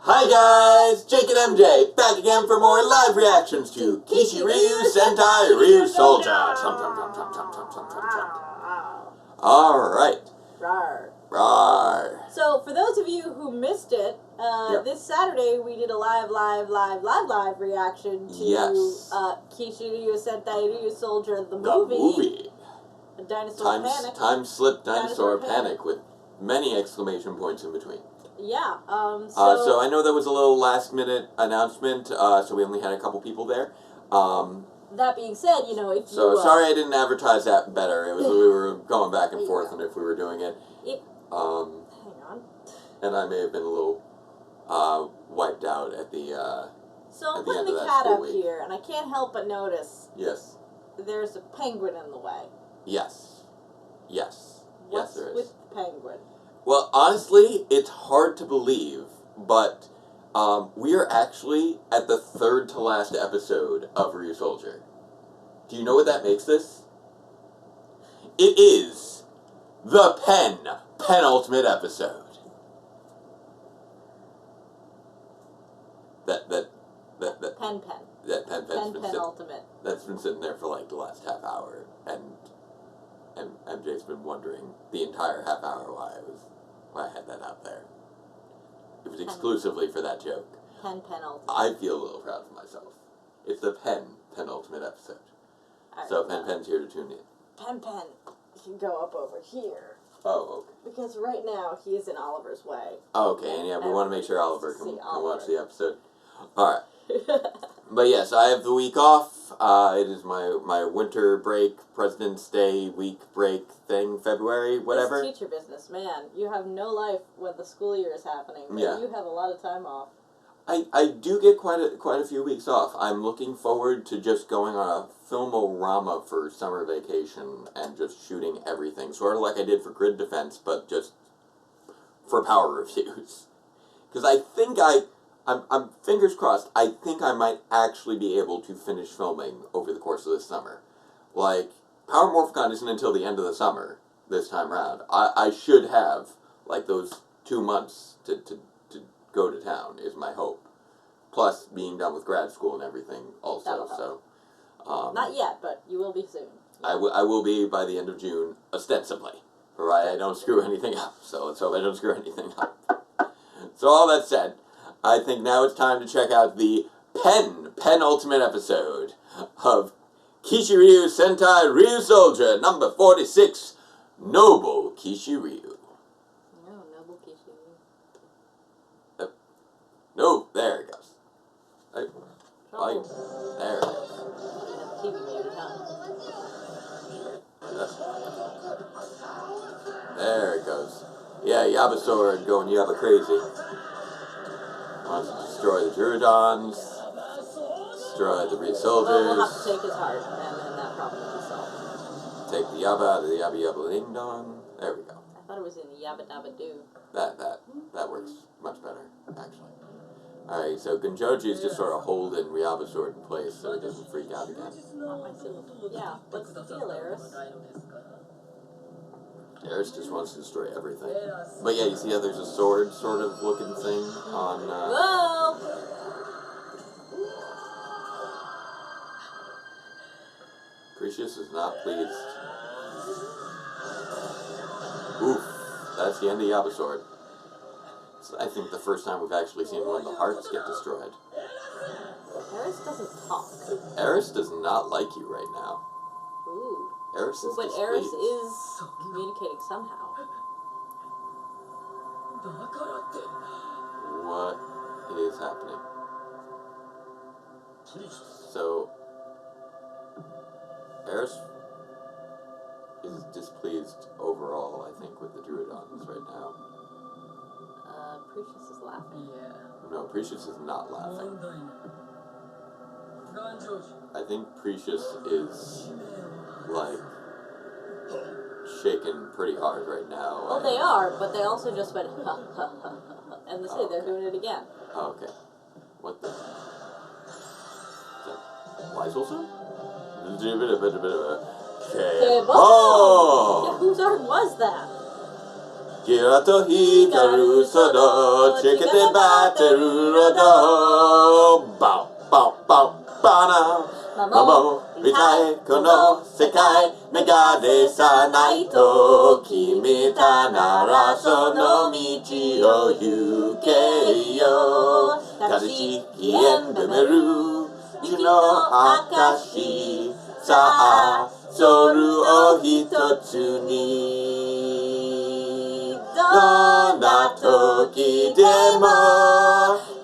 Hi guys, Jake and MJ, back again for more live reactions to Kishiryu Sentai Ryusoulger. Alright. Rawr. So, for those of you who missed it, this Saturday we did a live reaction to Kishiryu Sentai Ryusoulger, the movie. A Dinosaur Panic. Time slip Dinosaur Panic with many exclamation points in between. Yeah, so I know that was a little last-minute announcement, so we only had a couple people there. That being said, if you... So, sorry I didn't advertise that better. It was we were going back and forth on if we were doing it. Hang on. And I may have been a little wiped out at the So I'm putting the cat up here, and I can't help but notice... Yes. There's a penguin in the way. Yes. Yes. What's there is. with the penguin? Well, honestly, it's hard to believe, but we are actually at the third to last episode of Ryusoulger. Do you know what that makes this? It is the penultimate episode. That penultimate. That's been sitting there for like the last half hour, and MJ's been wondering the entire half hour why I had that out there. It was exclusively for that joke. Penultimate. I feel a little proud of myself. It's the penultimate episode. Right, so Pen's here to tune in. Pen can go up over here. Oh, okay. Because right now he is in Oliver's way. Oh, okay, and yeah, we want to make sure Oliver can watch the episode. Alright. But yes, I have the week off. It is my winter break, President's Day week break thing, February, whatever. This teacher business, man. You have no life when the school year is happening. Yeah. You have a lot of time off. I do get quite a few weeks off. I'm looking forward to just going on a filmorama for summer vacation and just shooting everything. Sort of like I did for Grid Defense, but just for power reviews. Because I think I'm fingers crossed, I think I might actually be able to finish filming over the course of this summer. Like, Power Morphicon isn't until the end of the summer this time around. I should have, like, those 2 months to go to town, is my hope. Plus, being done with grad school and everything also, so... Not yet, but you will be soon. Yeah. I will be by the end of June, ostensibly. Right, I don't screw anything up, so let's hope I don't screw anything up. So all that said, I think now it's time to check out the penultimate episode of Kishiryu Sentai Ryusoulger, number 46, Noble Kishiryu. No, Noble Kishiryu. No, there it goes. There it goes. TV muted, huh? There it goes. Yeah, Yaba Sword going Yaba crazy. Wants to destroy the Druidons, destroy the Ryusoulgers. Well, we'll have to take his heart, and then that problem will be solved. Take the Yaba out of the Yaba Yaba Ding Dong. There we go. I thought it was in Yabba Dabba Doo. That works much better, actually. Alright, so Genjoji is just sort of holding Ryaba Sword in place so it doesn't freak out again. Yeah, but still, Eris. Eris just wants to destroy everything. But yeah, you see how there's a sword sort of looking thing on... Whoa! Precious is not pleased. Oof, that's the end of Yaba Sword. It's, I think, the first time we've actually seen one of the hearts get destroyed. Eris doesn't talk. Eris does not like you right now. Ooh. Eris is But Eris is communicating somehow. What is happening? So, Eris is displeased overall, I think, with the Druidons right now. Precious is laughing. No, Precious is not laughing. I think Precious is, like, shaking pretty hard right now. Well, they are, but they also just went, ha, ha, ha, ha, and they're doing it again. Oh, okay. What the? Is that Weisel? A bit of a... Oh! Yeah, whose art was that? キラと光るそのチェケテバテルロドバオバオバオバナ守りたいこの世界目が出さないと決めたならその道を行けよ正しき縁でめる日の証さあソウルを一つにどんな時でも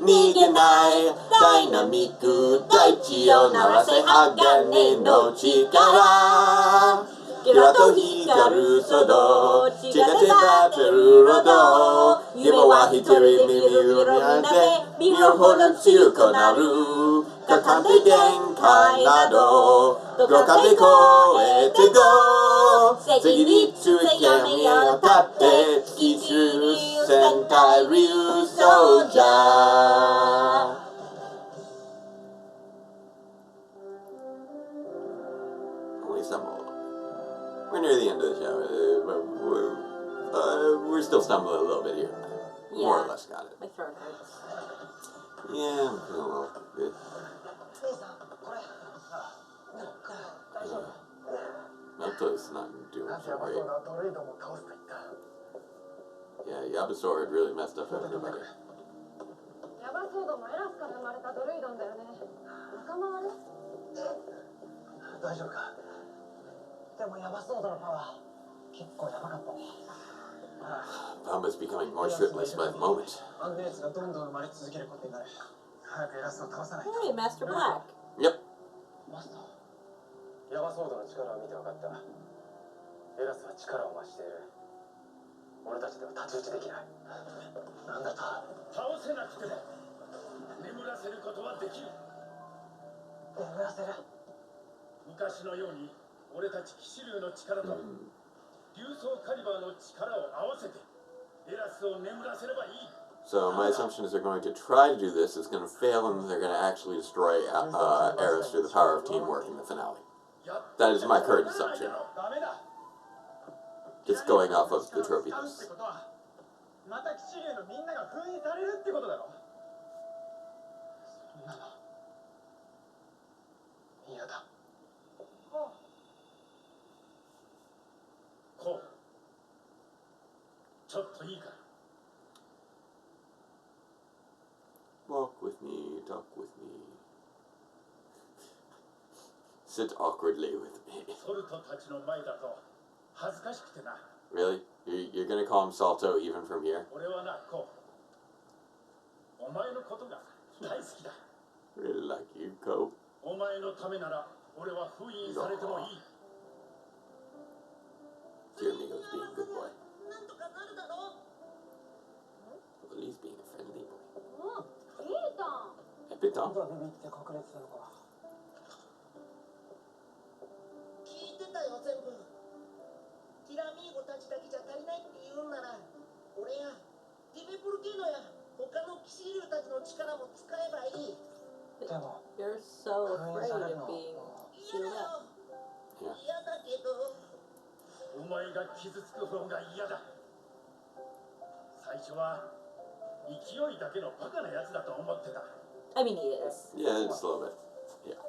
逃げないダイナミック大地を鳴らせ鋼の力キラと光るその血が出たてるロド夢は一人耳を見上げ身をほど強くなるかかんで限界などどこかで越えてご次につけみを立ってキシル戦隊リュウソルジャーOnly some more. We're near the end of the show, but we're still stumbling a little bit here. Yeah. More or less got it. My throat hurts. Yeah, I'm feeling a little bit. Melto's not doing so great. Yeah, Yabasaur had really messed up everybody. ヤバソードもエラスから生まれたドルイドンだよね。仲間割れ？大丈夫か？でもヤバソードのパワー結構ヤバかったね。Bumba's becoming more shirtless by the moment. アンデーツがどんどん生まれ続けることになる。早くエラスを倒さないと。 Hey, Master Black. Yep. マスター。ヤバソードの力を見て分かった。エラスは力を増している。俺たちでは太刀打ちできない。なんだと？倒せなくても眠らせることはできる。眠らせる。昔のように俺たち騎士竜の力と竜装カリバーの力を合わせてエラスを眠らせればいい。 So my assumption is they're going to try to do this. It's going to fail, and they're going to actually destroy Eris through the power of teamwork in the finale. That is my current assumption. Just going off of the trophy list. また騎士竜のみんなが封印されるってことだろ。そんなの嫌だ。こうちょっといいか。 Walk with me, talk with me. Sit awkwardly with me. ソルトたちの前だと恥ずかしくてな。 Really? You're going to call him Salto even from here? 俺はな、こうお前のことが大好きだ。 Really like you, Ko. お前のためなら俺は封印されてもいい。 Kishiryu being a good boy. なんとかなるだろう。 Well, he's being a friendly boy. いいじゃん。 Hey, Piton. まだビビって隠れてたのか。聞いてたよ全部。ティラミーゴたちだけじゃ足りないって言うんなら、俺やディベプルケーノや他の騎士竜たちの力も使えばいい。でも You're so afraid of being 嫌 sealed だ up. よ。嫌だけど。お前が傷つく方が嫌だ。最初は勢いだけのバカなやつだと思ってた。 I mean, he is. Yeah, just a little bit. Yeah.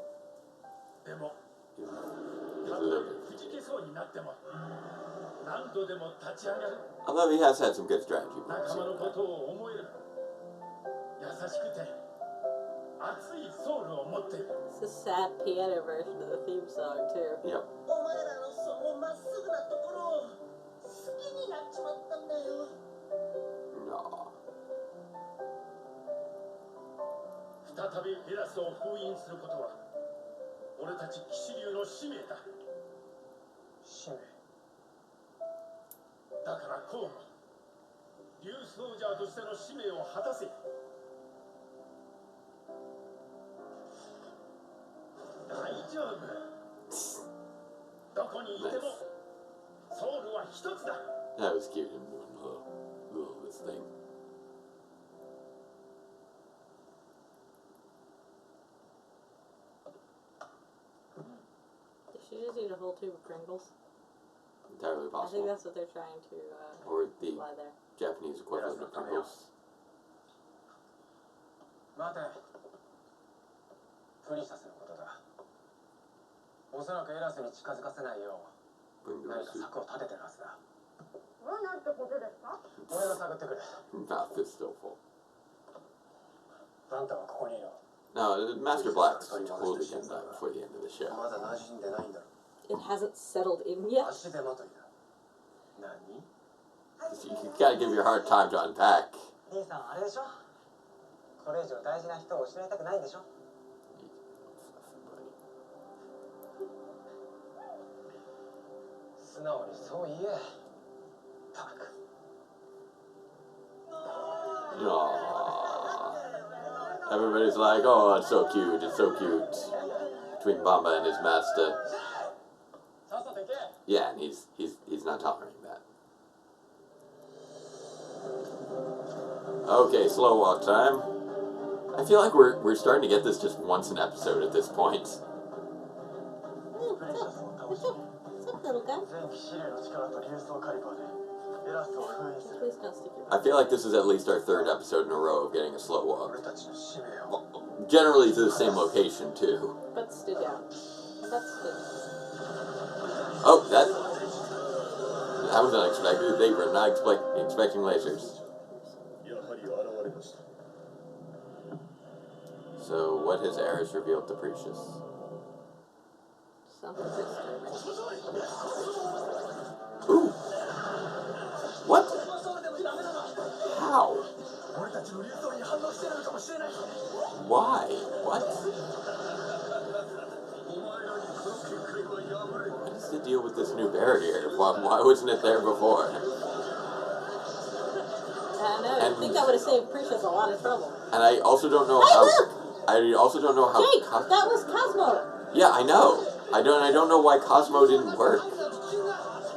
でも He's た a と little え bit. くじけそうになっても何度でも立ち上がる。 Although he has had some good strategy 仲 moves. 間のことを思える。優しくて熱いソウルを持っている。 It's a sad piano version of the theme song, too. Yep. お前らのそのまっすぐなところを好きになっちまったんだよ。 No. 再びエラスを封印することは俺たち騎士竜の使命だ。使命。だからこうも竜ソージャーとしての使命を果たせ。大丈夫。どこにいてもソウルは一つだ。 That was cute. Him doing a little this thing. Did she just eat a whole tube of Pringles? entirely I think possible. that's what they're trying to Or the imply there. Japanese equivalent of Pringles. 待て。プリシャスのことだ。おそらくエラスに近づかせないよう何か Pringles. 策を立ててるはずだ。なんてことですか？俺が探ってくる。 Mouth is still full. あんたはここにいろ。 No, Master Black's close again before the end of the show. まだ馴染んでないんだろ。 It hasn't settled in yet. 足手まといだ。何？ You gotta give your heart time to unpack. 兄さんあれでしょ？これ以上大事な人を失いたくないんでしょ？素直にそう言え。たく。 Aww. Everybody's like, oh, it's so cute, it's so cute. Between Bamba and his master. さっさと行け。 Yeah, and he's not tolerating that. Okay, slow walk time. I feel like we're starting to get this just once an episode at this point. What's up, little guy? 全騎士竜の力と竜装カリバーでエラスを封印する。 Please don't stick your I feel like this is at least our third episode in a row of getting a slow walk. 俺たちの使命を。 Generally to the same location, too. butt stood down. Butt stood. Oh, that was unexpected. They were not expecting lasers. So, what has Ares revealed to Precious? Something disturbing. Ooh! What? How? Why? What? What is the deal with this new barrier? Why wasn't it there before? I know. I think that would have saved Precious a lot of trouble. And I also don't know Hey, how. look! I also don't know how. Jake, that was Cosmo. Yeah, I know. I don't know why Cosmo didn't work.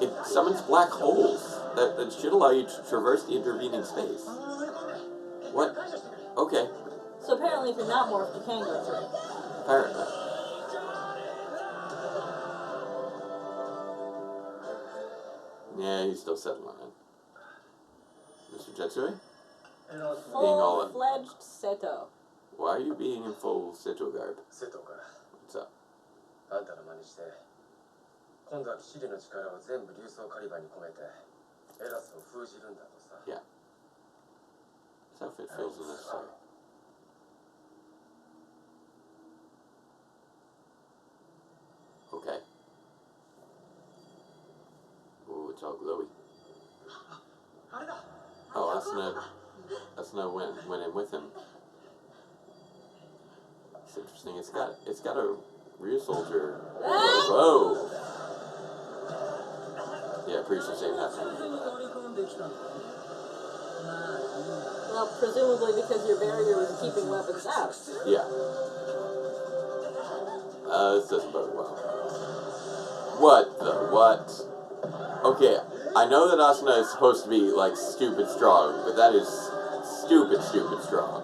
It summons black holes that should allow you to traverse the intervening space. What? Okay, So apparently, if you're not morphed, you can go through. apparently. Yeah, he's still settling in. Mr. Jetsui? Being all in. Full-fledged Seto. Why are you being in full Seto garb? 瀬戸から What's up? あんたの真似して今度は騎士竜の力を全部竜装カリバーに込めてエラスを封じるんだとさ。 Yeah. This outfit feels unnecessary. Okay. Ooh, it's all glowy. Oh, Asuna went in with him. It's interesting. It's got a Ryu Soulger. Whoa. Yeah, Precious ain't happening. Well, presumably because your barrier was keeping weapons out. Yeah. This doesn't bode well. What the what? Okay, I know that Asuna is supposed to be like stupid strong, but that is stupid strong.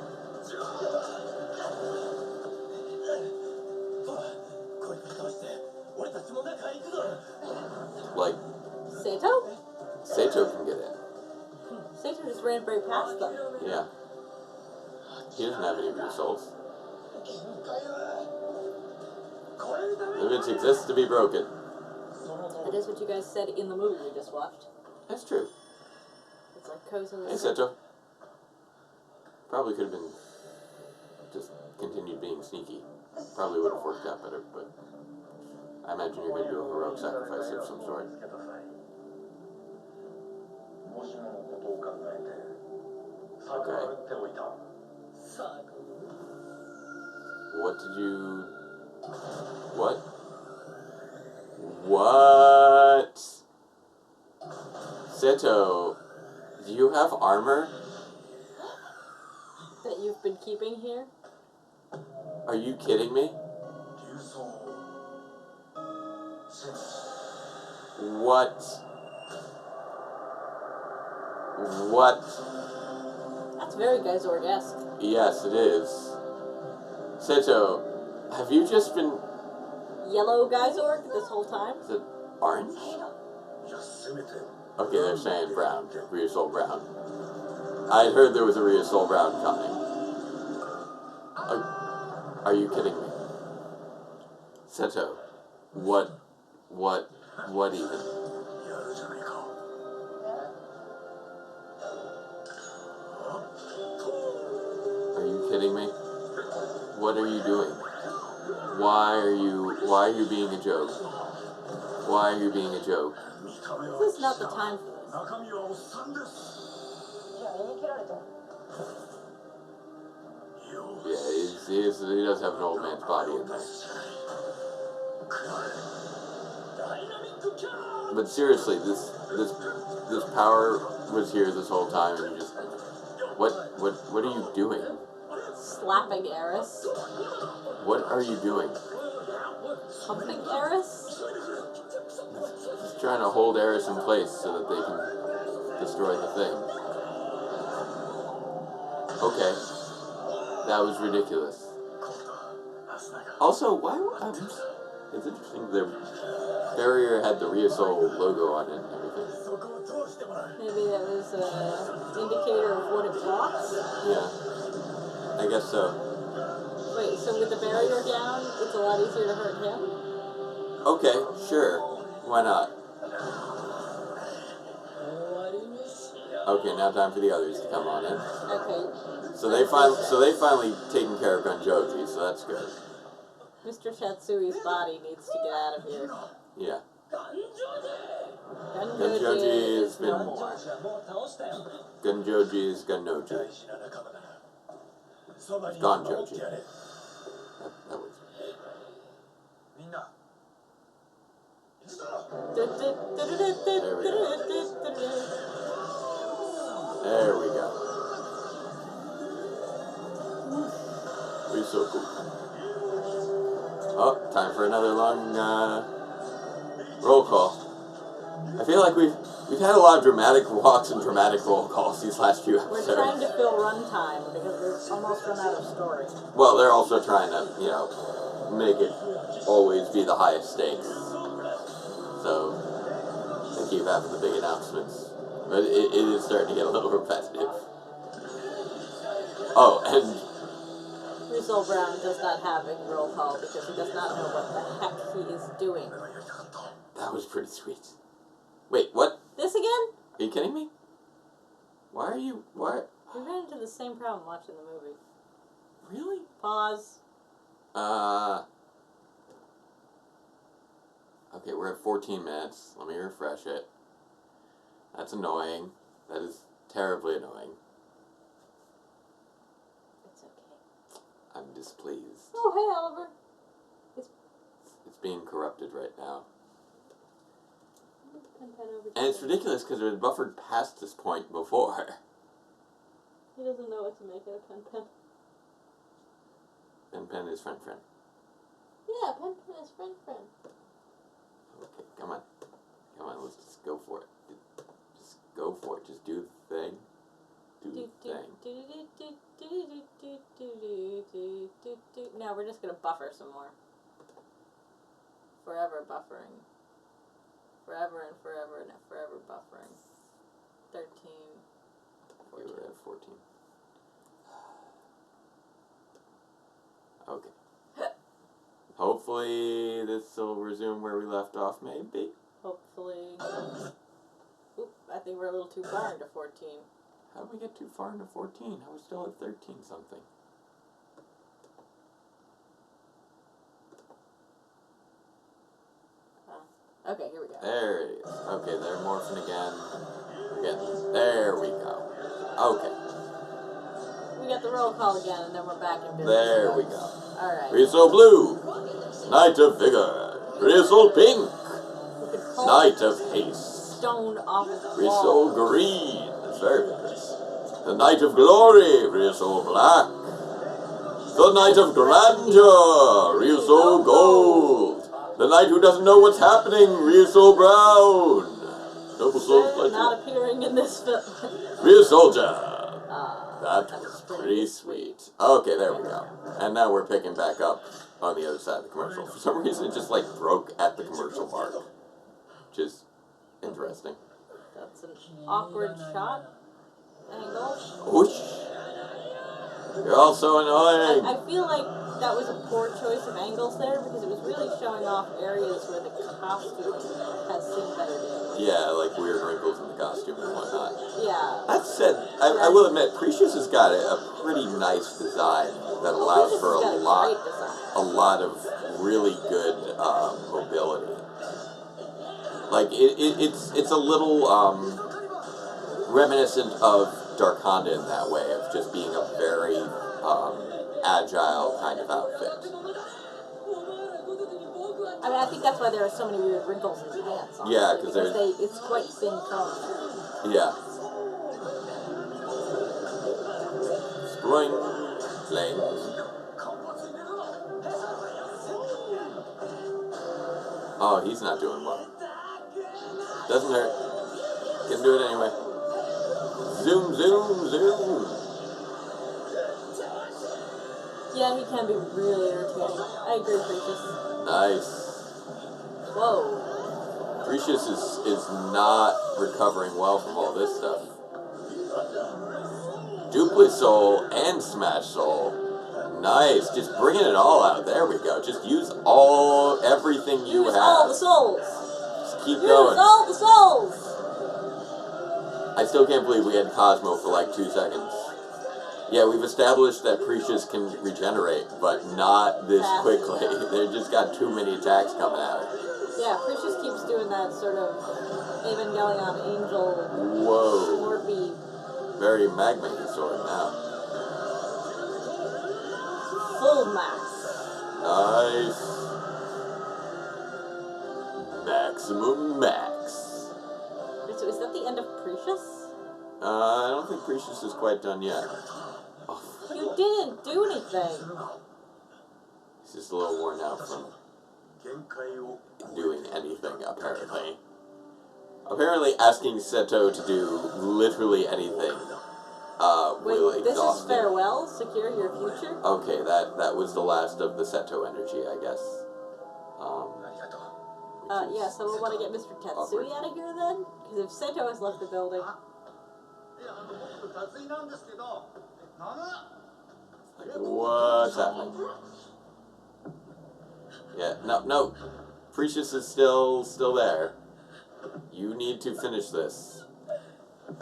Like Seto? Seito can get in. Seto just ran right past them. Yeah. He doesn't have any Ryu Souls. Limits exist to be broken. That is what you guys said in the movie we just watched. That's true. It's like Kozo. Hey, Seto. Probably could have been just continued being sneaky. Probably would have worked out better, but I imagine you're going to do a heroic sacrifice of some sort. Okay. What did you... What? What? Seto, do you have armor? That you've been keeping here? Are you kidding me? What? What? That's very Geizorg-esque. Yes, it is. Seto, have you just been... Yellow Geizorg this whole time? Is it orange? Okay, they're saying Brown. Ryu Soal Brown. I had heard there was a Ryu Soal Brown coming. Are you kidding me? Seto. What even? Are you kidding me? What are you doing? Why are you being a joke? Why are you being a joke? This is not the time for this. じゃあ言い切られちゃう Yeah, he does have an old man's body in there. But seriously, this power was here this whole time, and you just what are you doing? Slapping Eris. What are you doing? Pumping Eris? Just trying to hold Eris in place so that they can destroy the thing. Okay, that was ridiculous. Also, why? It's interesting. The barrier had the Ryu Soal logo on it and everything. Maybe that was an indicator of what it blocks? Yeah, I guess so. Wait, so with the barrier down, it's a lot easier to hurt him? Okay, sure. Why not? Okay, now time for the others to come on in. Okay. So they finally taken care of Gunjoji, so that's good. Mr. Shatsui's body needs to get out of here. Yeah. Gunjoji is no more. Gunjoji is Gunnoji. Gonjoji. That works. There we go. We're so cool. Oh, time for another long roll call. I feel like we've had a lot of dramatic walks and dramatic roll calls these last few episodes. We're trying to fill runtime because we're almost run out of story. Well, they're also trying to, make it always be the highest stakes. So they keep having the big announcements. But it is starting to get a little repetitive. Oh, and Ryu Soal Brown does not have a roll call because he does not know what the heck he is doing. that was pretty sweet. Wait, what? This again? Are you kidding me? Why? We ran into the same problem watching the movie. Really? Pause. Okay, we're at 14 minutes. Let me refresh it. That's annoying. That is terribly annoying. It's okay. I'm displeased. Oh, hey, Oliver. It's being corrupted right now. Over And it's ridiculous because it was buffered past this point before. He doesn't know what to make of Pen. Pen is friend. Yeah, Pen is friend. Okay, come on, let's just go for it. Just go for it. Just do the thing. Do the thing. No, we're just gonna buffer some more. Forever buffering. Forever and forever buffering. 13. 14. Okay, we're at 14. Okay. Hopefully this will resume where we left off, maybe? Hopefully. Oop, I think we're a little too far into 14. How did we get too far into 14? I was still at 13 something. Okay, here we go. There it is. Okay, they're morphing again. There we go. Okay. We got the roll call again, and then we're back in business. There we go. Alright. Ryu Soal Blue, Knight of Vigor. Ryu Soal Pink, Knight of Haste. Stone off his Ryu wall. Soal Green, that's very vigorous. The Knight of Glory, Ryu Soal Black. The Knight of Grandeur, Ryu Soal Gold. The Knight who doesn't know what's happening, Ryu Soal Brown. Noble Soul not appearing in this film. Ryusoulger. That was pretty sweet. Okay, there we go. And now we're picking back up on the other side of the commercial. For some reason, it just, broke at the commercial mark. Just Interesting. That's an awkward shot. Angle. Whoosh! You're all so annoying! I feel like that was a poor choice of angles there because it was really showing off areas where the costume has seen better days. Yeah, like weird wrinkles in the costume and whatnot. Yeah. That said, I will admit, Precious has got a pretty nice design that allows for a lot of really good mobility. Like it's a little reminiscent of Dark Honda in that way, of just being a very agile kind of outfit. I mean, I think that's why there are so many weird wrinkles in his pants. Honestly, Yeah, because it's quite thin cone. Yeah. Spring lane. Oh, he's not doing well. Doesn't hurt. Can do it anyway. Zoom, zoom, zoom. Yeah, he can be really irritating. I agree, Precious. Nice. Whoa. Precious is not recovering well from all this stuff. Dupli Soul and Smash Soul. Nice. Just bringing it all out. There we go. Just use everything you have. Use all the souls. Just keep Use going. all the souls. I still can't believe we had Cosmo for like 2 seconds. Yeah, we've established that Precious can regenerate, but not this quickly. They just got too many attacks coming at her. Yeah, Precious keeps doing that sort of Evangelion angel. Whoa. Morphy. Very magma-y sort now. Full max. Nice. Maximum max. So is that the end of Precious? I don't think Precious is quite done yet. Oh. You didn't do anything. He's just a little worn out from doing anything, apparently. Apparently asking Seto to do literally anything will Wait, this exhaust is him. farewell? Secure your future? Okay, that was the last of the Seto energy, I guess. Yeah, so we'll want to get Mr. Tatsui out of here then? Because if Seto has left the building... What's happening? Yeah, no. Precious is still there. You need to finish this. You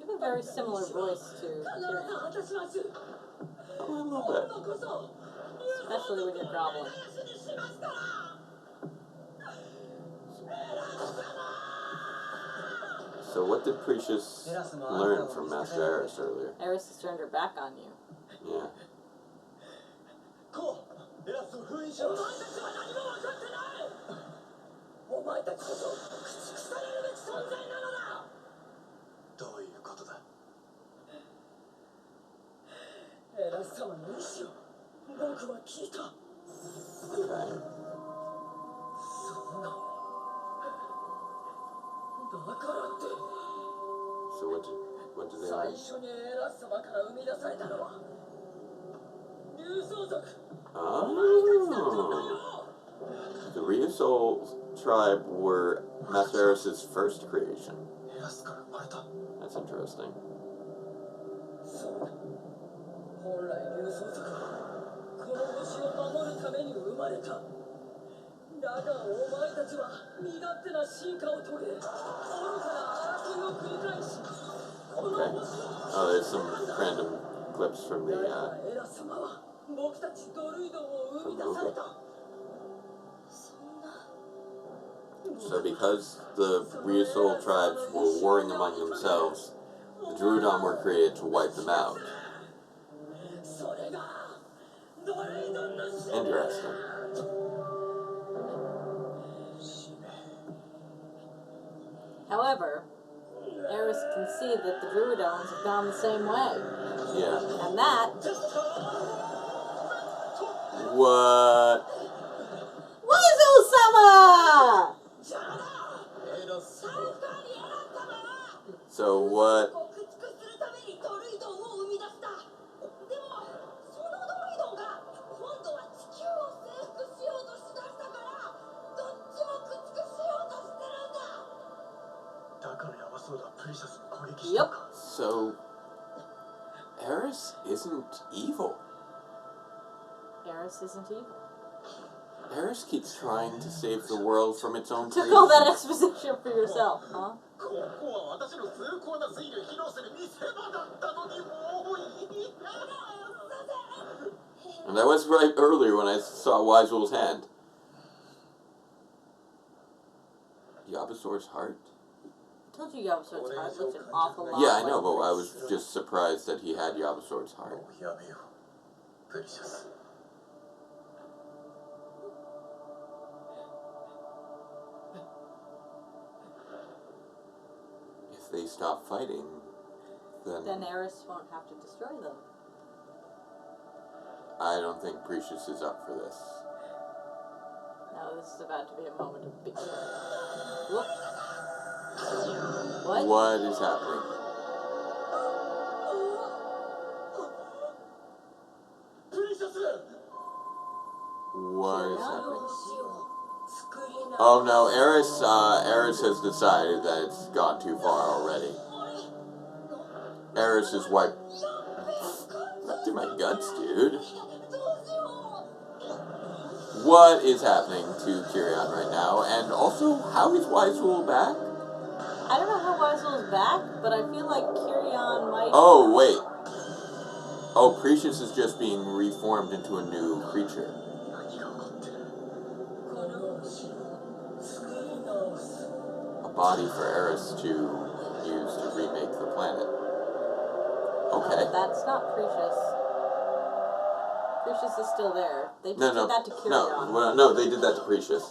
have a very similar voice to Kishiryu. Oh, a little bit. Especially when you're groveling. So what did Precious learn from Master Eris earlier? Eris has turned her back on you. Yeah. Okay. So what did they learn? Oh. The Ryu Soal tribe were Master Eris' first creation. That's interesting. Okay. Oh, there's some random clips from the movie. So because the Ryu Soal tribes were warring among themselves, the Druidon were created to wipe them out. Interesting. However, Eris can see that the Druidons have gone the same way. Yeah. And that... What? Wizu-sama! So what? Yep. So, Eris isn't evil. Eris isn't evil. Eris keeps trying to save the world from its own Took creation. all that exposition for yourself, huh? And that was right earlier when I saw Wise Wolf's hand. Yabasor's heart? I told you Yabasor's heart looked an awful lot. Yeah, I know, like but I this. was just surprised that he had Yabasor's heart. If they stop fighting, Then Eris won't have to destroy them. I don't think Precious is up for this. No, this is about to be a moment of big... Whoop. What? What is happening? What is happening? Oh no, Eris has decided that it's gone too far already. Eris is wiped. Not through my guts, dude. What is happening to Kirion right now? And also, how is Wise Wolf back? I don't know how Wise Wolf's back, but I feel like Kirion might... Oh, wait. Oh, Precious is just being reformed into a new creature. A body for Eris to use to remake the planet. Okay. That's not Precious. Precious is still there. They just did that to Kirion. No, they did that to Precious.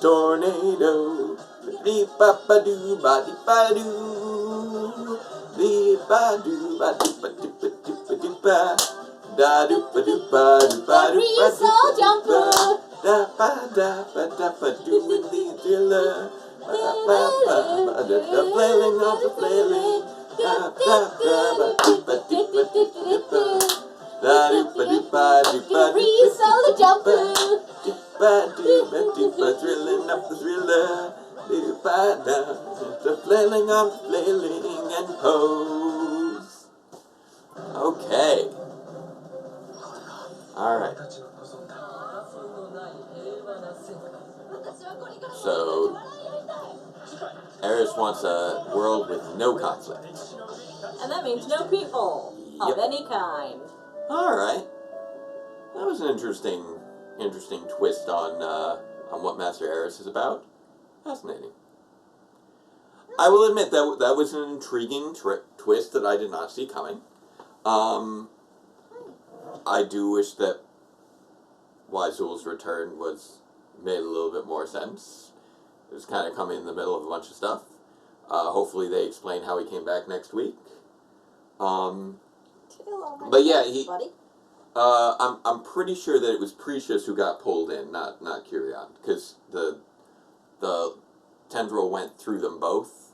Tornado, dee ba ba doo ba dee ba doo, dee ba doo ba doo ba doo ba doo ba doo ba, da doo ba doo ba doo ba doo ba Ryu Soal jumper. da ba doo in the thriller, ba ba ba ba da flailing of the flailing, da ba doo ba doo ba doo ba, da doo ba doo ba doo ba doo. Ryu Soal jumper. Thrilling up the thriller, the flailing of the flailing and pose. Okay. Alright. So, Eris wants a world with no conflict. And that means no people of any kind. Alright. That was an interesting twist on what Master Eris is about. Fascinating. I will admit that was an intriguing twist that I did not see coming. I do wish that Wise Wolf's return made a little bit more sense. It was kind of coming in the middle of a bunch of stuff. Hopefully they explain how he came back next week. But yeah, buddy. I'm pretty sure that it was Precious who got pulled in, not Kirion, because the tendril went through them both.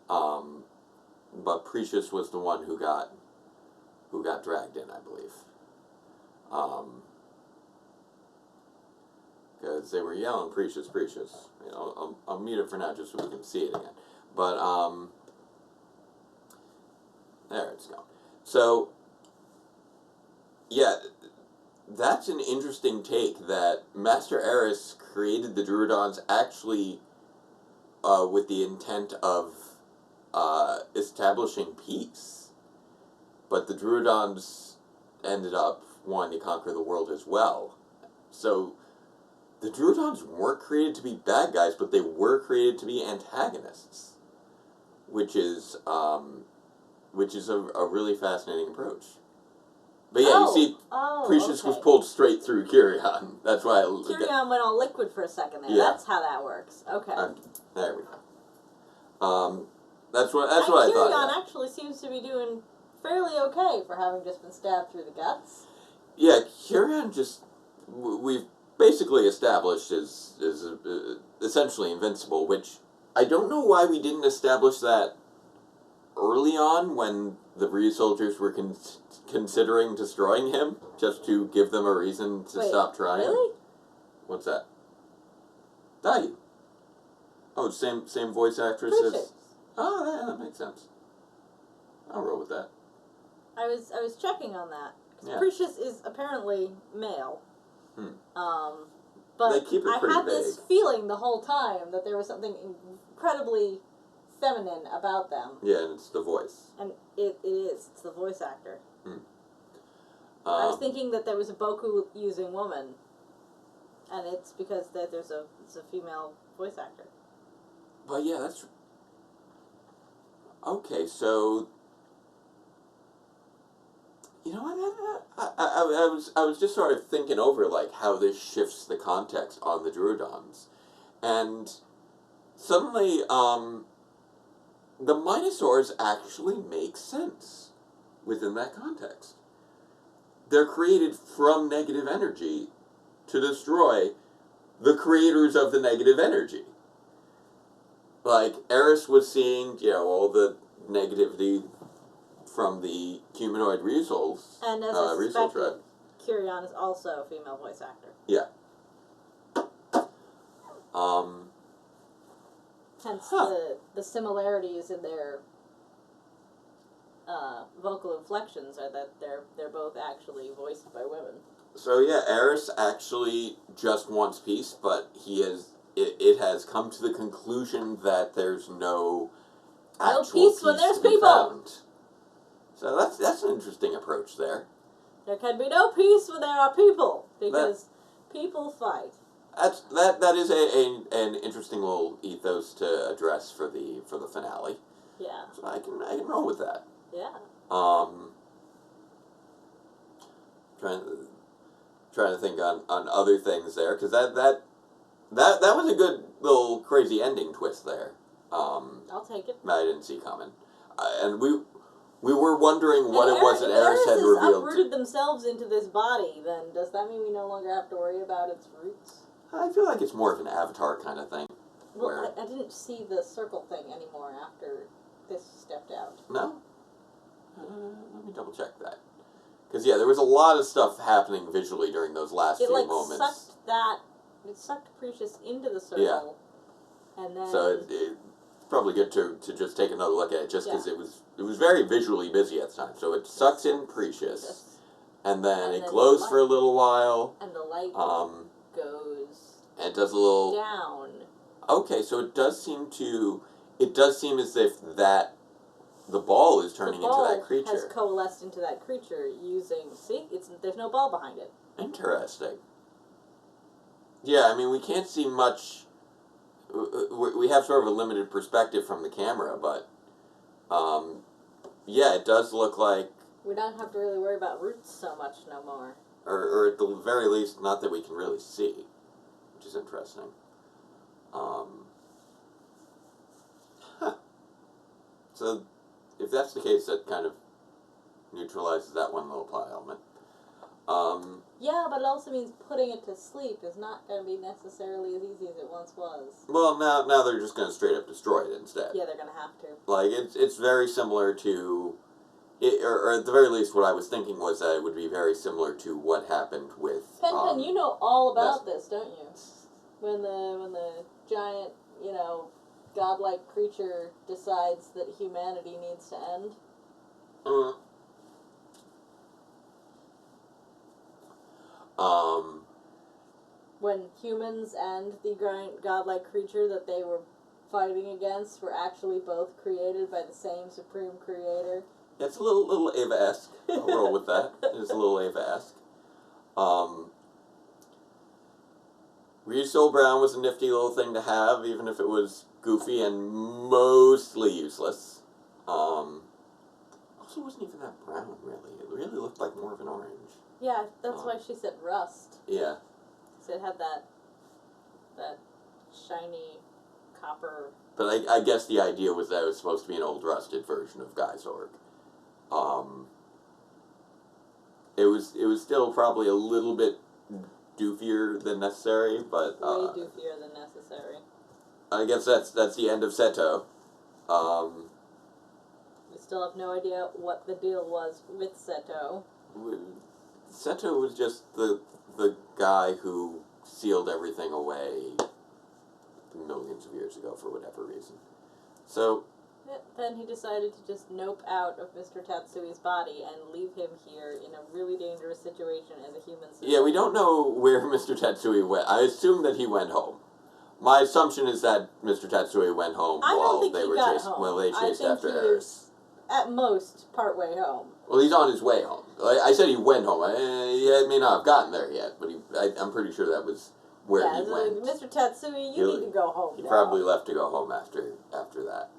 But Precious was the one who got dragged in, I believe. Because they were yelling Precious. You know, I'll mute it for now just so we can see it again. But there it's gone. So. Yeah, that's an interesting take that Master Eris created the Druidons actually with the intent of establishing peace. But the Druidons ended up wanting to conquer the world as well. So the Druidons weren't created to be bad guys, but they were created to be antagonists. Which is a really fascinating approach. But yeah, you see, oh, Precious was okay. pulled straight through Kirion. That's why Kirion went all liquid for a second there. Yeah. That's how that works. Okay. There we go. That's what I thought. Kirion actually seems to be doing fairly okay for having just been stabbed through the guts. Yeah, Kirion just we've basically established is essentially invincible, which I don't know why we didn't establish that early on when the Ryu soldiers were considering destroying him, just to give them a reason to stop trying. Really? What's that? Dayu. Oh, same voice actress as. Oh, yeah, that makes sense. I'll roll with that. I was checking on that. Yeah. Precious is apparently male. They But keep it I pretty had this vague. feeling the whole time that there was something incredibly feminine about them. Yeah, and it's the voice. And it is. It's the voice actor. I Um, was thinking that there was a Boku using woman. And it's because it's a female voice actor. But yeah, that's... Okay, so... You know what? I was just sort of thinking over like how this shifts the context on the Druidons, and suddenly the Minosaurs actually make sense within that context. They're created from negative energy to destroy the creators of the negative energy. Like Eris was seeing, all the negativity from the humanoid Ryusouls. And as I Ryusoul suspected, tribe. Kirion is also a female voice actor. Yeah. Hence the similarities in their vocal inflections are that they're both actually voiced by women. So yeah, Eris actually just wants peace, but it has come to the conclusion that there's no actual peace when there's to be people. found. So that's an interesting approach there. There can be no peace when there are people, because people fight. That is an interesting little ethos to address for the finale. Yeah. So I can roll with that. Yeah. Trying to think on other things there, because that was a good little crazy ending twist there. I'll take it. I didn't see coming, and we were wondering what it was that Eris had has revealed. uprooted themselves into this body, then does that mean we no longer have to worry about its roots? I feel like it's more of an Avatar kind of thing. Well, I didn't see the circle thing anymore after this stepped out. No? Let me double check that. Because, yeah, there was a lot of stuff happening visually during those last few moments. It sucked Precious into the circle. Yeah. And then... So it's probably good to just take another look at it, just because it was very visually busy at the time. So it sucks in Precious, and then it glows for a little while. And the light goes... And it does a little... down. Okay, so it does seem as if the ball is turning into that creature. The ball has coalesced into that creature using... See? There's no ball behind it. Interesting. Yeah, I mean, we can't see much... We have sort of a limited perspective from the camera, but... yeah, it does look like... We don't have to really worry about roots so much no more. Or at the very least, not that we can really see. Which is interesting. So, if that's the case, that kind of neutralizes that one little plot element. Yeah, but it also means putting it to sleep is not going to be necessarily as easy as it once was. Well, now they're just going to straight up destroy it instead. Yeah, they're going to have to. Like, it's very similar to... or at the very least, what I was thinking was that it would be very similar to what happened with... Pen, you know all about this, don't you? When the giant, godlike creature decides that humanity needs to end. When humans and the godlike creature that they were fighting against were actually both created by the same supreme creator. It's a little Ava-esque. I'll roll with that. It's a little Ava-esque. Ryu Soal Brown was a nifty little thing to have, even if it was goofy and mostly useless. Also, actually wasn't even that brown, really. It really looked like more of an orange. Yeah, that's why she said rust. Yeah. So it had that shiny copper. But I guess the idea was that it was supposed to be an old rusted version of Guy Zorg. It was still probably a little bit doofier than necessary, but way doofier than necessary. I guess that's the end of Seto. We still have no idea what the deal was with Seto. Seto was just the guy who sealed everything away millions of years ago for whatever reason. So then he decided to just nope out of Mr. Tatsui's body and leave him here in a really dangerous situation as a human citizen. yeah, we don't know where Mr. Tatsui went. I assume that he went home. My assumption is that Mr. Tatsui went home while they chased after Eris. At most, partway home. Well, he's on his way home. I said he went home. He may not have gotten there yet, but I'm pretty sure that was where he went. Mr. Tatsui, you need to go home. He probably left to go home after that.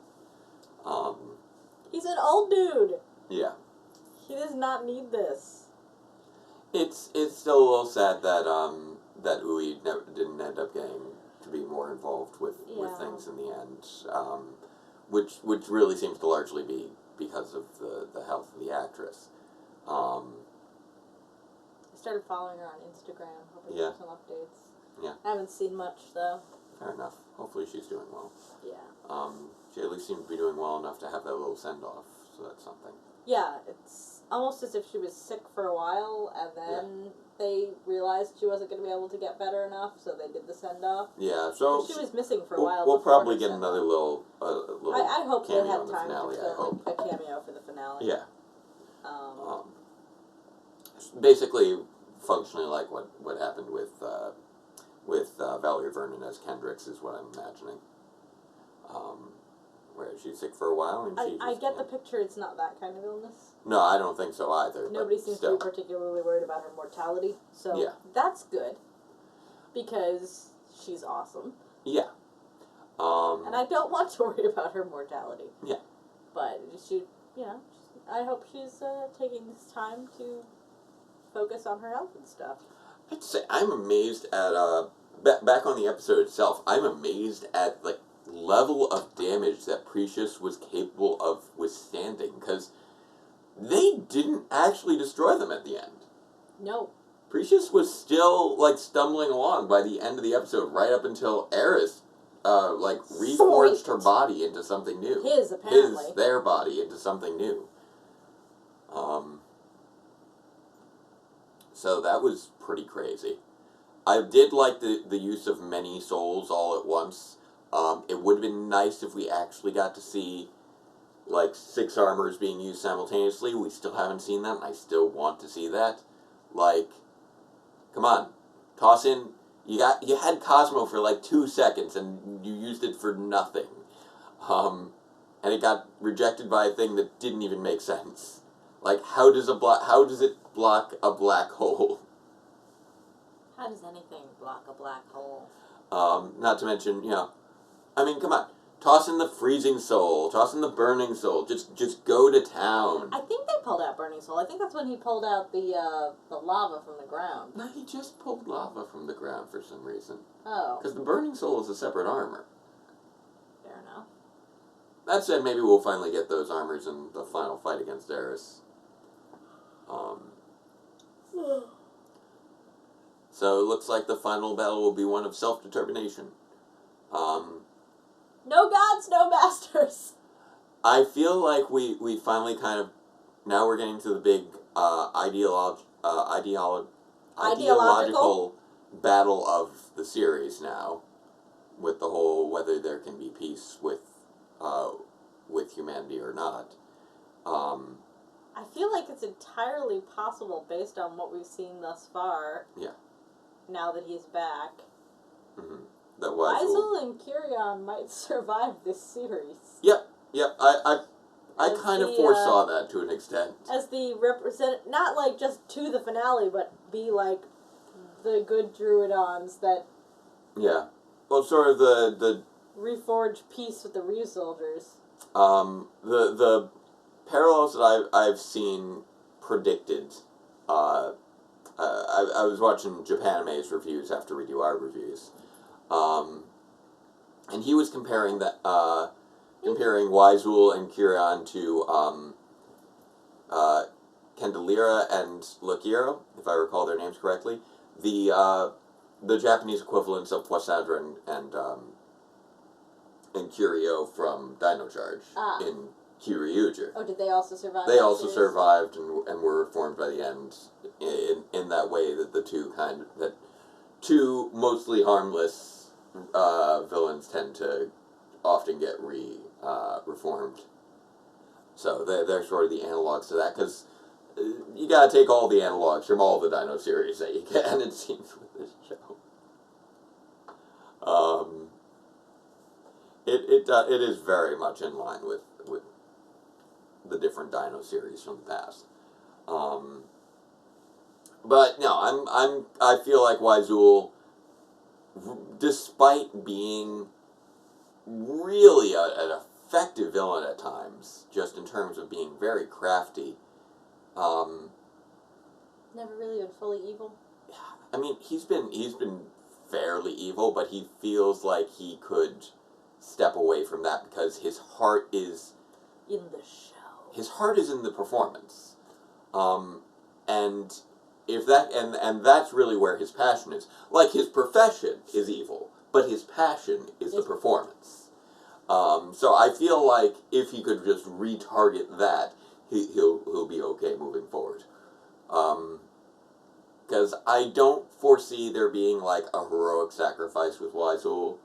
He's an old dude. Yeah. He does not need this. It's still a little sad that Ui didn't end up getting to be more involved with things in the end, which really seems to largely be because of the health of the actress. I started following her on Instagram, hoping for some updates. Yeah. I haven't seen much, though. Fair enough. Hopefully she's doing well. Yeah. She at least seemed to be doing well enough to have that little send-off, so that's something. Yeah, it's almost as if she was sick for a while, and then they realized she wasn't going to be able to get better enough, so they did the send-off. Yeah, so she was missing for a while. We'll probably get another little I hope they have time finale, to film a cameo for the finale. Yeah. Basically, functionally like what happened with Valerie Vernon as Kendricks is what I'm imagining. Where she's sick for a while and I get the picture. It's not that kind of illness. No, I don't think so either. Nobody seems to be particularly worried about her mortality, so that's good because she's awesome. Yeah. And I don't want to worry about her mortality. Yeah. But I hope she's taking this time to focus on her health and stuff. I'd say I'm amazed at back on the episode itself. I'm amazed at level of damage that Precious was capable of withstanding, because they didn't actually destroy them at the end. No. Precious was still stumbling along by the end of the episode, right up until Eris reforged her body into something new. Their body into something new. So that was pretty crazy. I did like the use of many souls all at once. It would have been nice if we actually got to see 6 armors being used simultaneously. We still haven't seen that, and I still want to see that. Come on, toss in. You had Cosmo for 2 seconds, and you used it for nothing. And it got rejected by a thing that didn't even make sense. How does it block a black hole? How does anything block a black hole? Not to mention, come on. Toss in the freezing soul. Toss in the burning soul. Just go to town. I think they pulled out burning soul. I think that's when he pulled out the lava from the ground. No, he just pulled lava from the ground for some reason. Oh. Because the burning soul is a separate armor. Fair enough. That said, maybe we'll finally get those armors in the final fight against Eris. So it looks like the final battle will be one of self-determination. No gods, no masters. I feel like we finally kind of, now we're getting to the big ideological battle of the series now, with the whole whether there can be peace with humanity or not. I feel like it's entirely possible based on what we've seen thus far. Yeah. Now that he's back. Mm-hmm. Lizel and Kirion might survive this series. Yep. I kind of foresaw that to an extent. As the not just to the finale, but be the good Druidons that... Yeah. Well, sort of the reforge peace with the Ryu soldiers. parallels that I've seen predicted. I was watching Japanime's reviews after we do our reviews, and he was comparing Wyzul and Kirion to Candelira and Lokiro, if I recall their names correctly, the Japanese equivalents of Poisandra and Kiryu from Dino Charge in Kiryuger. Oh, did they also survive? They also survived and were reformed by the end in that way that the two mostly harmless villains tend to often get reformed. So they're sort of the analogs to that, because you gotta take all the analogs from all the Dino series that you can, it seems, with this show. It is very much in line with the different Dino series from the past. But no, I feel like Wyzul, despite being really an effective villain at times, just in terms of being very crafty, never really been fully evil. I mean, he's been fairly evil, but he feels like he could step away from that because his heart is in the show. His heart is in the performance, and if that and that's really where his passion is. Like, his profession is evil, but his passion is the performance. So I feel like if he could just retarget that, he'll be okay moving forward. Because I don't foresee there being like a heroic sacrifice with Wyzul.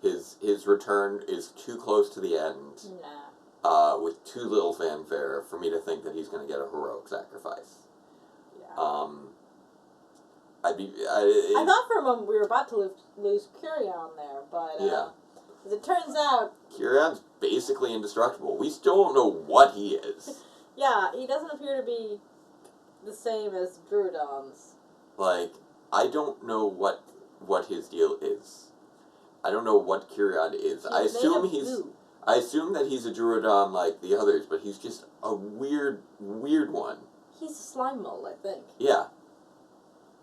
His return is too close to the end. Nah. With too little fanfare for me to think that he's going to get a heroic sacrifice. Yeah. I thought for a moment we were about to lose Kirion there, but as it turns out, Kirion's basically indestructible. We still don't know what he is. Yeah, he doesn't appear to be the same as Druidons. Like, I don't know what his deal is. I don't know what Kirion is. I assume that he's a Druidon like the others, but he's just a weird one. He's a slime mold, I think. Yeah.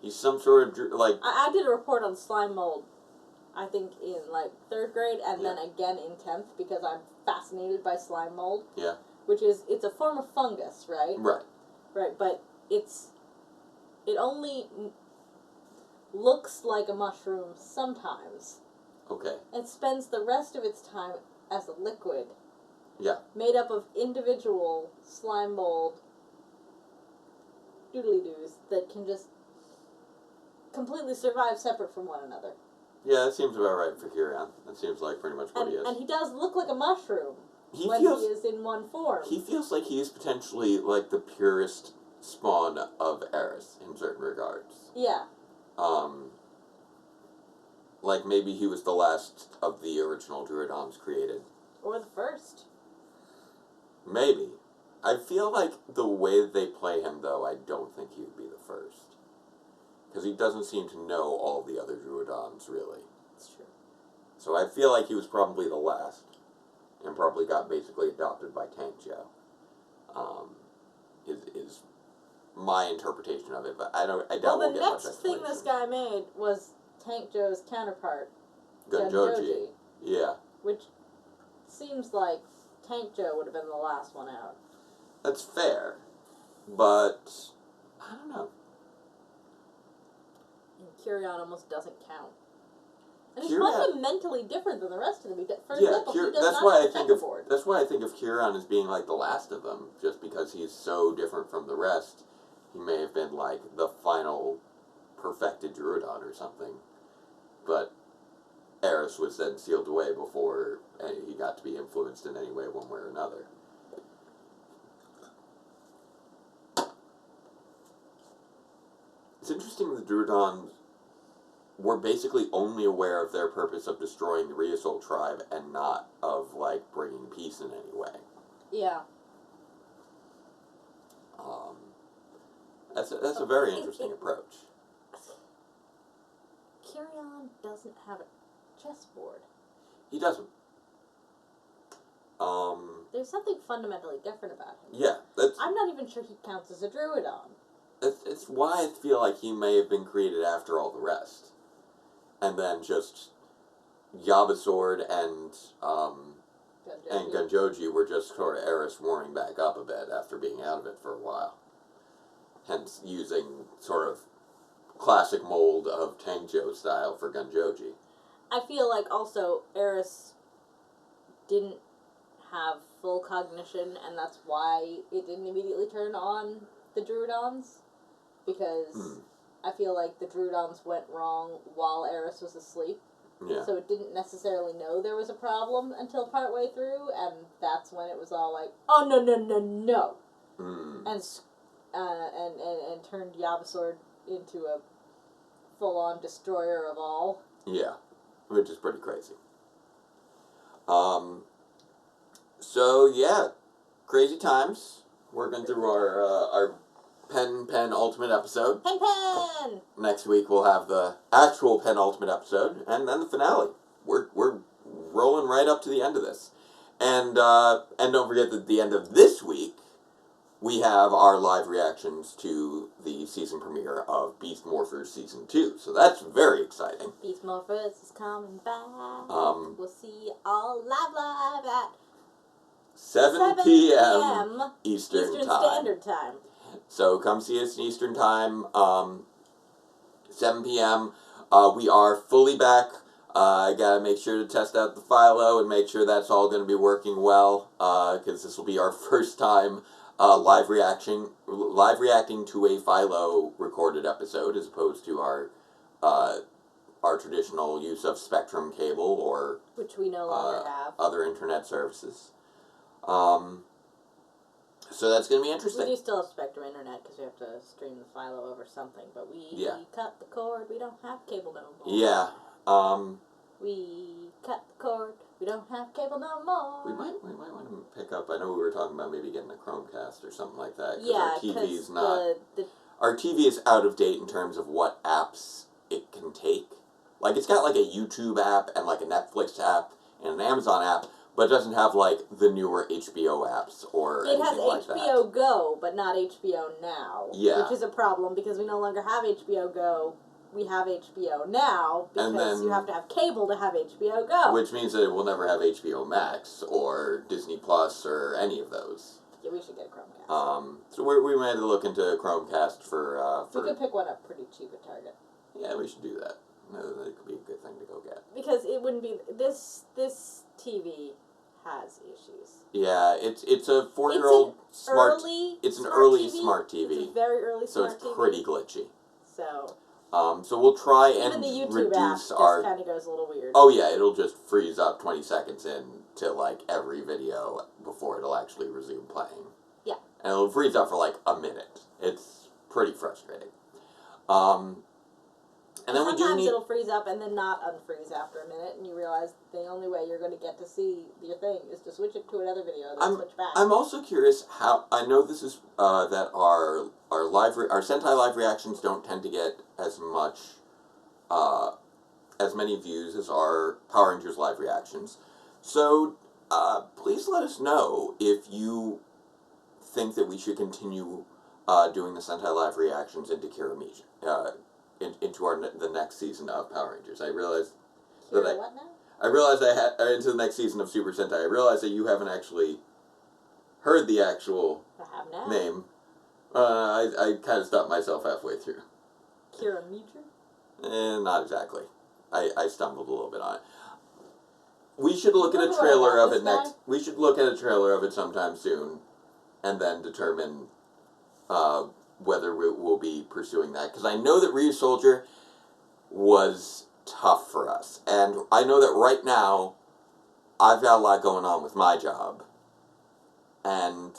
He's some sort of, like... I did a report on slime mold, I think, in, like, 3rd grade, and then again in 10th, because I'm fascinated by slime mold. Yeah. Which is, it's a form of fungus, right? Right. Right, but it only looks like a mushroom sometimes. Okay. It spends the rest of its time as a liquid. Yeah. Made up of individual slime mold doodly-doos that can just completely survive separate from one another. Yeah, that seems about right for Kirion. That seems like pretty much what he is. And he does look like a mushroom he is in one form. He feels like he is potentially like the purest spawn of Eris in certain regards. Yeah. Like maybe he was the last of the original Druidons created. Or the first. Maybe. I feel like the way that they play him, though, I don't think he would be the first. Because he doesn't seem to know all the other Druidons, really. That's true. So I feel like he was probably the last. And probably got basically adopted by Tank Joe. Is my interpretation of it, but I doubt we'll get much explanation. The next thing this guy made was Tank Joe's counterpart, Gunjoji. Yeah. Which seems like Tank Joe would have been the last one out. That's fair, but I don't know. And Kirion almost doesn't count. And he's fundamentally different than the rest of them. For example, he does not have a checkerboard. That's why I think of Kirion as being like the last of them, just because he's so different from the rest. He may have been like the final perfected Druidon or something. But Eris was then sealed away before he got to be influenced in any way, one way or another. It's interesting the Druidons were basically only aware of their purpose of destroying the Ryu Soal tribe and not of, like, bringing peace in any way. Yeah. That's a very interesting approach. Kirion doesn't have a chessboard. He doesn't. There's something fundamentally different about him. Yeah, I'm not even sure he counts as a Druidon. it's why I feel like he may have been created after all the rest. And then just Yabasword and Gunjoji were just sort of Eris warming back up a bit after being out of it for a while. Hence using sort of classic mold of Tangjo style for Gunjoji. I feel like also Eris didn't have full cognition, and that's why it didn't immediately turn on the Druidons. Because I feel like the Druidons went wrong while Eris was asleep. Yeah. So it didn't necessarily know there was a problem until partway through, and that's when it was all like, oh, no, no, no, no. And turned Yabasword into a full-on destroyer of all. Yeah, which is pretty crazy. So, yeah, crazy times. Working through our Pen Ultimate episode. Pen! Next week we'll have the actual penultimate episode, and then the finale. We're rolling right up to the end of this. And don't forget that at the end of this week, we have our live reactions to the season premiere of Beast Morphers Season 2. So that's very exciting. Beast Morphers is coming back. We'll see all live at 7 p.m. Eastern Time. Standard Time. So come see us in Eastern Time, 7 p.m. We are fully back. I gotta make sure to test out the Philo and make sure that's all going to be working well, because this will be our first time live reacting to a Philo recorded episode, as opposed to our traditional use of Spectrum cable or which we no longer have. Other internet services. So that's going to be interesting. We do still have Spectrum Internet because we have to stream the Philo over something, but we cut the cord. We don't have cable no more. Yeah. We cut the cord. We don't have cable no more. We might want to pick up. I know we were talking about maybe getting a Chromecast or something like that. Yeah, our TV is our TV is out of date in terms of what apps it can take. Like, it's got like a YouTube app and like a Netflix app and an Amazon app, but it doesn't have, like, the newer HBO apps or anything like that. It has HBO Go, but not HBO Now. Yeah. Which is a problem, because we no longer have HBO Go. We have HBO Now, because you have to have cable to have HBO Go. Which means that it will never have HBO Max or Disney Plus or any of those. Yeah, we should get a Chromecast. So we might have to look into a Chromecast for... We could pick one up pretty cheap at Target. Yeah, we should do that. That could be a good thing to go get. Because it wouldn't be... This TV... has issues. Yeah, it's a 4-year-old smart. It's an early smart TV. It's a very early smart TV. So it's pretty glitchy. So we'll try and even the YouTube reduce app our. Just kind of goes a little weird. Oh yeah, it'll just freeze up 20 seconds into like every video before it'll actually resume playing. Yeah. And it'll freeze up for like a minute. It's pretty frustrating. And then sometimes it'll freeze up and then not unfreeze after a minute, and you realize the only way you're going to get to see your thing is to switch it to another video, then switch back. I'm also curious how, I know this is, that our Sentai live reactions don't tend to get as many views as our Power Rangers live reactions. So, please let us know if you think that we should continue doing the Sentai live reactions into Kiramichi. Into the next season of Power Rangers. I realized that into the next season of Super Sentai. I realized that you haven't actually heard the actual name. I kind of stopped myself halfway through. Kiramichi? Not exactly. I stumbled a little bit on it. We should look at a trailer of it next. We should look at a trailer of it sometime soon, and then determine whether we'll be pursuing that. Because I know that Ryu Soulger was tough for us. And I know that right now, I've got a lot going on with my job. And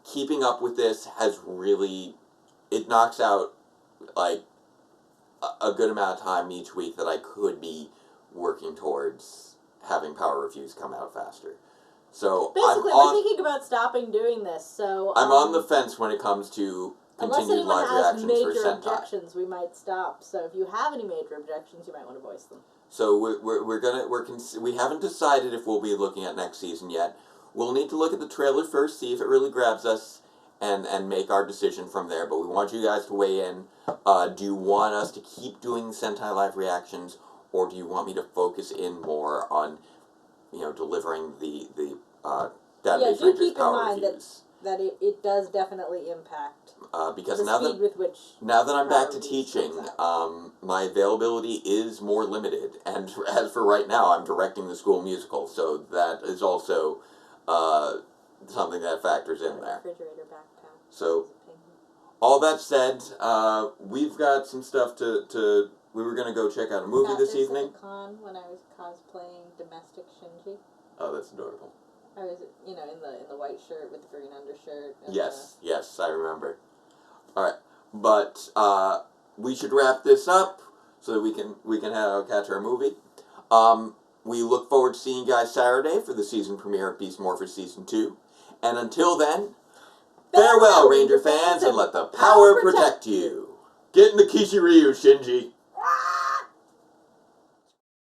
keeping up with this has really... It knocks out, like, a good amount of time each week that I could be working towards having Power Reviews come out faster. So basically, we're thinking about stopping doing this, so... I'm on the fence when it comes to continued live reactions for Sentai. Unless anyone has major objections, we might stop. So if you have any major objections, you might want to voice them. So we haven't decided if we'll be looking at next season yet. we'll need to look at the trailer first, see if it really grabs us, and make our decision from there. But we want you guys to weigh in. Do you want us to keep doing Sentai Live reactions, or do you want me to focus in more on, delivering the Database do Rangers keep in power mind reviews? that it does definitely impact Because the now speed with which that I'm back to power reviews teaching, comes out. my availability is more limited. And as for right now, I'm directing the school musical, so that is also something that factors in there. Refrigerator backpack. So, all that said, we've got some stuff to we were going to go check out a movie this evening. At the con when I was cosplaying domestic Shinji. Oh, that's adorable. I was, in the white shirt with the green undershirt. And Yes, I remember. Alright, but we should wrap this up so that we can catch our movie. We look forward to seeing you guys Saturday for the season premiere of Beast Morphers Season 2. And until then, farewell, Ranger fans, and let the power protect you. Get in the Kishiryu, Shinji.